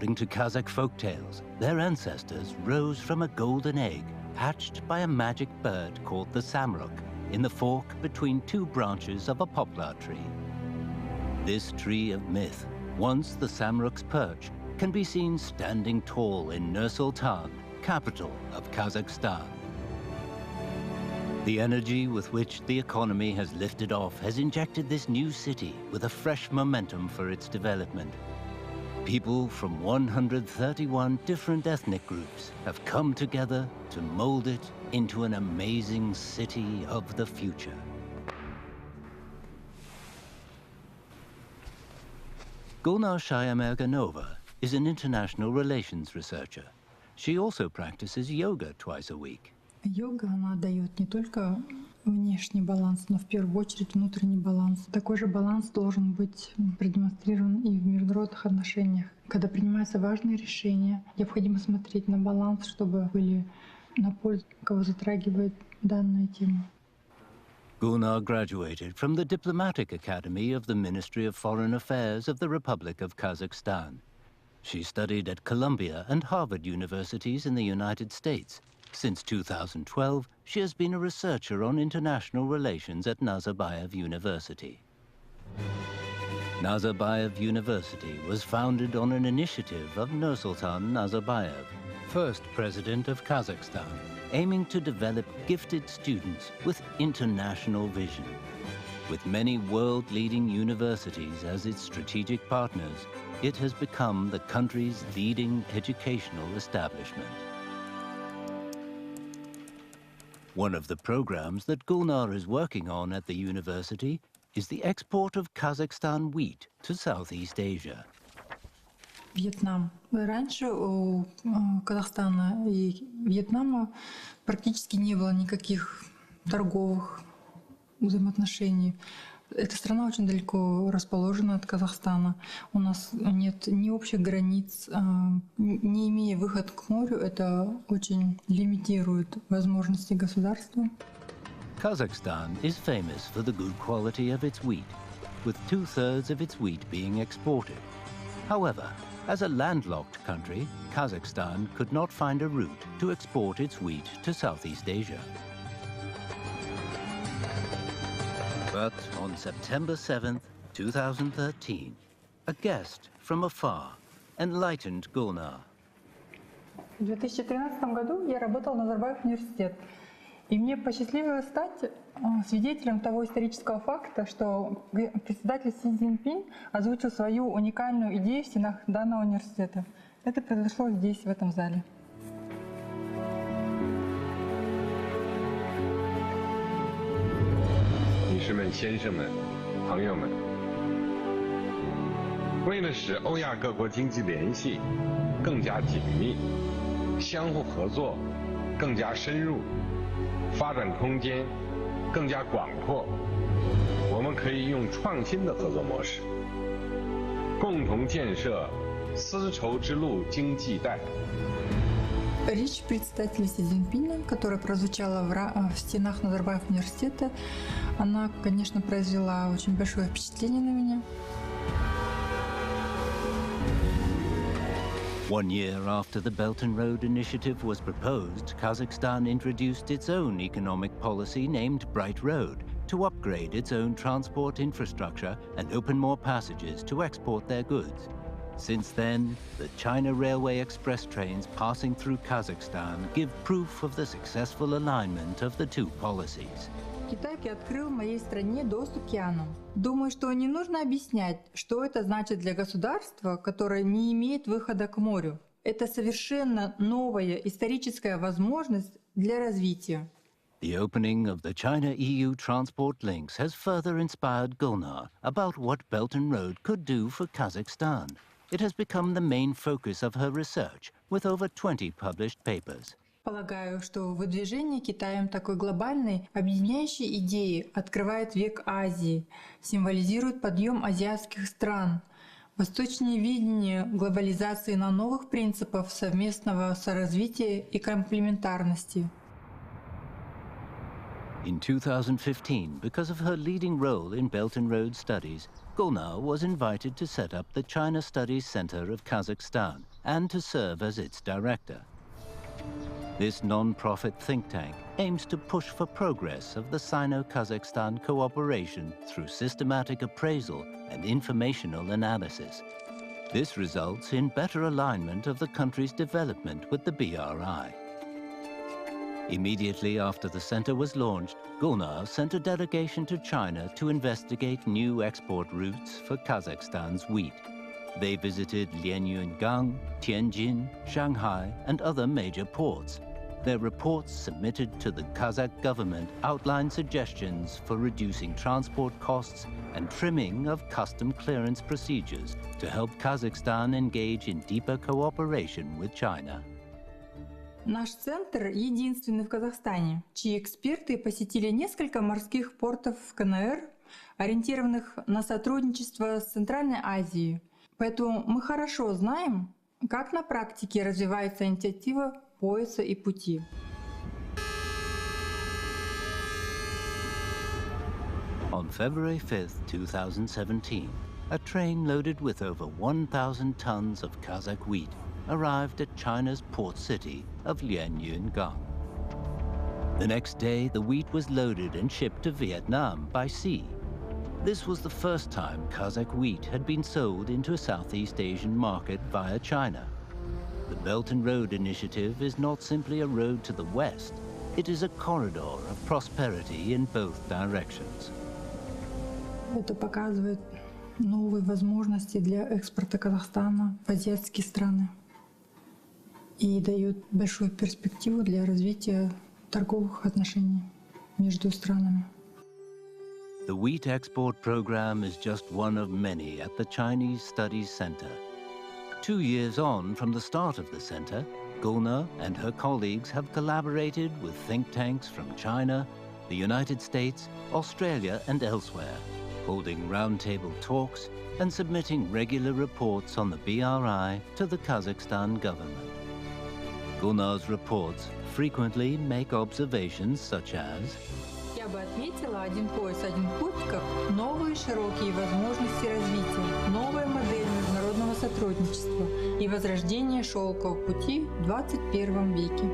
According to Kazakh folktales, their ancestors rose from a golden egg hatched by a magic bird called the samruk in the fork between two branches of a poplar tree. This tree of myth, once the samruk's perch, can be seen standing tall in Nur-Sultan, capital of Kazakhstan. The energy with which the economy has lifted off has injected this new city with a fresh momentum for its development. People from 131 different ethnic groups have come together to mold it into an amazing city of the future. Gulnar Shayamerganova is an international relations researcher. She also practices yoga twice a week. Йога, она дает не только внешний баланс, но в первую очередь внутренний баланс. Такой же баланс должен быть продемонстрирован и в международных отношениях. Когда принимаются важные решения, необходимо смотреть на баланс, чтобы были на пользу, кого затрагивает данная тема. Gulnar graduated from the Diplomatic Academy of the Ministry of Foreign Affairs of the Republic of Kazakhstan. She studied at Columbia and Harvard universities in the United States. Since 2012, she has been a researcher on international relations at Nazarbayev University. Nazarbayev University was founded on an initiative of Nursultan Nazarbayev, first president of Kazakhstan, aiming to develop gifted students with international vision. With many world-leading universities as its strategic partners, it has become the country's leading educational establishment. One of the programs that Gulnar is working on at the university is the export of Kazakhstan wheat to Southeast Asia. Вьетнам. Раньше у Казахстана и Вьетнама практически не было никаких торговых взаимоотношений. Эта страна очень далеко расположена от Казахстана. У нас нет ни общих границ, не имея выход к морю, это очень лимитирует возможности государства. Kazakhstan is famous for the good quality of its wheat, with 2/3 of its wheat being exported. However, as a landlocked country, Kazakhstan could not find a route to export its wheat to Southeast Asia. But on September 7th, 2013, a guest from afar enlightened Gulnar. В 2013 году я работала на Назарбаев университет. И мне посчастливилось стать свидетелем того исторического факта, что председатель Си Цзиньпинь озвучил свою уникальную идею в стенах данного университета. Это произошло здесь, в этом зале.女士们、先生们、朋友们，为了使欧亚各国经济联系更加紧密，相互合作更加深入，发展空间更加广阔，我们可以用创新的合作模式，共同建设丝绸之路经济带。Речь председателя Си Цзиньпиня, которая прозвучала в стенах Назарбаев университета, она, конечно, произвела очень большое впечатление на меня. 1 year after the Belt and Road Initiative was proposed, Kazakhstan introduced its own economic policy named Bright Road to upgrade its own transport infrastructure and open more passages to export their goods. Since then, the China Railway Express trains passing through Kazakhstan give proof of the successful alignment of the two policies. Китай открыл моей стране доступ к океанам. Думаю, что не нужно объяснять, что это значит для государства, которое не имеет выхода к морю. Это совершенно новая историческая возможность для развития. The opening of the China-EU transport links has further inspired Gulnar about what Belt and Road could do for Kazakhstan. It has become the main focus of her research, with over 20 published papers. Полагаю, что выдвижение Китаем такой глобальной, объединяющей идеи открывает век Азии, символизирует подъем азиатских стран, восточное видение глобализации на новых принципах совместного соразвития и комплементарности. In 2015, because of her leading role in Belt and Road studies, Gulnar was invited to set up the China Studies Center of Kazakhstan, and to serve as its director. This non-profit think tank aims to push for progress of the Sino-Kazakhstan cooperation through systematic appraisal and informational analysis. This results in better alignment of the country's development with the BRI. Immediately after the center was launched, Gulnar sent a delegation to China to investigate new export routes for Kazakhstan's wheat. They visited Lianyungang, Tianjin, Shanghai, and other major ports. Their reports submitted to the Kazakh government outlined suggestions for reducing transport costs and trimming of custom clearance procedures to help Kazakhstan engage in deeper cooperation with China. Наш центр единственный в Казахстане, чьи эксперты посетили несколько морских портов в КНР, ориентированных на сотрудничество с Центральной Азией. Поэтому мы хорошо знаем, как на практике развивается инициатива пояса и пути. On February 5, 2017, a train loaded with over 1,000 tons of Kazakh wheat arrived at China's port city of Lianyungang. The next day, the wheat was loaded and shipped to Vietnam by sea. This was the first time Kazakh wheat had been sold into a Southeast Asian market via China. The Belt and Road Initiative is not simply a road to the west, it is a corridor of prosperity in both directions. Это показывает новые возможности для экспорта Казахстана в азиатские страны и дает большую перспективу для развития торговых отношений между странами. The wheat export program is just one of many at the Chinese Studies Center. 2 years on from the start of the center, Gulnar and her colleagues have collaborated with think tanks from China, the United States, Australia, and elsewhere, holding roundtable talks and submitting regular reports on the BRI to the Kazakhstan government. Gulnar's reports frequently make observations such as: Я бы отметила один пояс, один путь как новые широкие возможности развития, новая модель международного сотрудничества и возрождение шелкового пути в 21 веке.